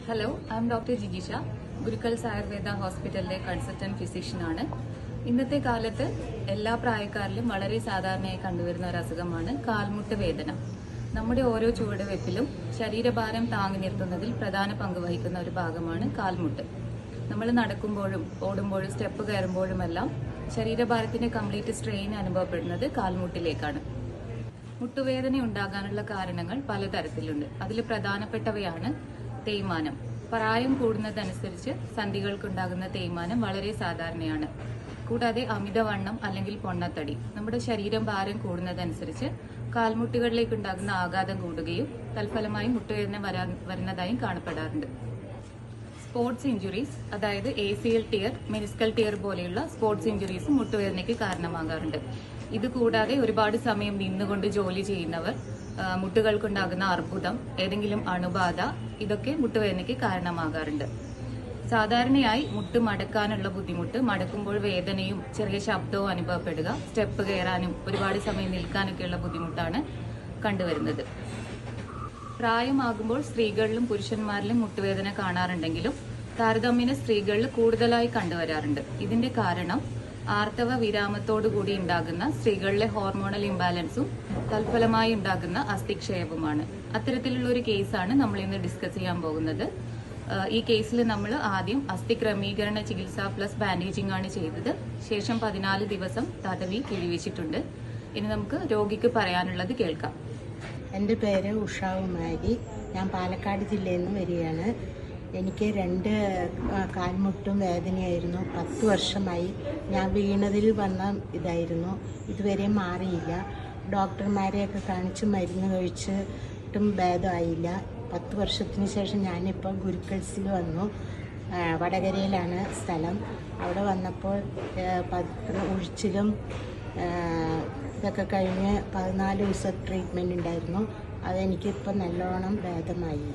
Hello, I am doctor ജിഗിഷ, ഗുരുക്കൽസ് ആയുർവേദ ഹോസ്പിറ്റലിലെ consultant ഫിസിഷ്യനാണ്. ഇന്നത്തെ കാലത്ത് എല്ലാ പ്രായക്കാരിലും വളരെ സാധാരണയായി കണ്ടുവരുന്ന ഒരു അസുഖമാണ് കാൽമുട്ട് വേദന. നമ്മുടെ ഓരോ ചുവടുവെപ്പിലും ശരീരഭാരം താങ്ങി നിർത്തുന്നതിൽ പ്രധാന പങ്ക് വഹിക്കുന്ന ഒരു ഭാഗമാണ് കാൽമുട്ട്. നമ്മൾ നടക്കുമ്പോഴും ഓടുമ്പോഴും സ്റ്റെപ്പ് കയറുമ്പോഴുമെല്ലാം ശരീരഭാരത്തിന്റെ കംപ്ലീറ്റ് സ്ട്രെയിൻ അനുഭവപ്പെടുന്നത് കാൽമുട്ടിലേക്കാണ്. മുട്ടുവേദന ഉണ്ടാകാനുള്ള കാരണങ്ങൾ പലതരത്തിലുണ്ട്. അതിൽ പ്രധാനപ്പെട്ടവയാണ് തേയ്മാനം. പ്രായം കൂടുന്നതനുസരിച്ച് സന്ധികൾക്കുണ്ടാകുന്ന തേയ്മാനം വളരെ സാധാരണയാണ്. കൂടാതെ അമിതവണ്ണം അല്ലെങ്കിൽ പൊണ്ണത്തടി. നമ്മുടെ ശരീരം ഭാരം കൂടുന്നതനുസരിച്ച് കാൽമുട്ടുകളിലേക്ക് ഉണ്ടാകുന്ന ആഘാതം കൂടുകയും തൽഫലമായി മുട്ടുവേദന വരുന്നതായും കാണപ്പെടാറുണ്ട്. സ്പോർട്സ് ഇഞ്ചുറീസ്, അതായത് ACL ടിയർ, മെനിസ്കൽ ടിയർ പോലെയുള്ള സ്പോർട്സ് ഇഞ്ചുറീസും മുട്ടുവേദനയ്ക്ക് കാരണമാകാറുണ്ട്. ഇത് കൂടാതെ ഒരുപാട് സമയം നിന്നുകൊണ്ട് ജോലി ചെയ്യുന്നവർ, മുട്ടുകൾക്കുണ്ടാകുന്ന അർബുദം, ഏതെങ്കിലും അണുബാധ, ഇതൊക്കെ മുട്ടുവേദനയ്ക്ക് കാരണമാകാറുണ്ട്. സാധാരണയായി മുട്ട് മടക്കാനുള്ള ബുദ്ധിമുട്ട്, മടക്കുമ്പോൾ വേദനയും ചെറിയ ശബ്ദവും അനുഭവപ്പെടുക, സ്റ്റെപ്പ് കയറാനും ഒരുപാട് സമയം നിൽക്കാനൊക്കെയുള്ള ബുദ്ധിമുട്ടാണ് കണ്ടുവരുന്നത്. പ്രായമാകുമ്പോൾ സ്ത്രീകളിലും പുരുഷന്മാരിലും മുട്ടുവേദന കാണാറുണ്ടെങ്കിലും താരതമ്യേന സ്ത്രീകളിൽ കൂടുതലായി കണ്ടുവരാറുണ്ട്. ഇതിന്റെ കാരണം ആർത്തവ വിരാമത്തോടുകൂടി ഉണ്ടാകുന്ന സ്ത്രീകളിലെ ഹോർമോണൽ ഇംബാലൻസും തൽഫലമായി ഉണ്ടാകുന്ന അസ്ഥിക്ഷയവുമാണ്. അത്തരത്തിലുള്ള ഒരു കേസാണ് നമ്മൾ ഇന്ന് ഡിസ്കസ് ചെയ്യാൻ പോകുന്നത്. ഈ കേസിൽ നമ്മൾ ആദ്യം അസ്ഥി ക്രമീകരണ ചികിത്സ പ്ലസ് ബാൻഡേജിംഗ് ആണ് ചെയ്തത്. ശേഷം 14 ദിവസം തടവി കിഴിവെച്ചിട്ടുണ്ട്. ഇനി നമുക്ക് രോഗിക്ക് പറയാനുള്ളത് കേൾക്കാം. എൻ്റെ പേര് ഉഷാകുമാരി. ഞാൻ പാലക്കാട് ജില്ലയിൽ നിന്ന് വരികയാണ്. എനിക്ക് 2 കാൽമുട്ടും വേദനയായിരുന്നു. 10 വർഷമായി. ഞാൻ വീണതിൽ വന്ന ഇതായിരുന്നു. ഇതുവരെ മാറിയില്ല. ഡോക്ടർമാരെയൊക്കെ കാണിച്ച് മരുന്ന് കഴിച്ചിട്ടും ഭേദമായില്ല. 10 വർഷത്തിന് ശേഷം ഞാനിപ്പോൾ ഗുരുക്കൽസിൽ വന്നു. വടകരയിലാണ് സ്ഥലം. അവിടെ വന്നപ്പോൾ ഒഴിച്ചിലും ഇതൊക്കെ കഴിഞ്ഞ് 14 ദിവസം ട്രീറ്റ്മെൻറ്റ് ഉണ്ടായിരുന്നു. അതെനിക്കിപ്പോൾ നല്ലോണം ഭേദമായി.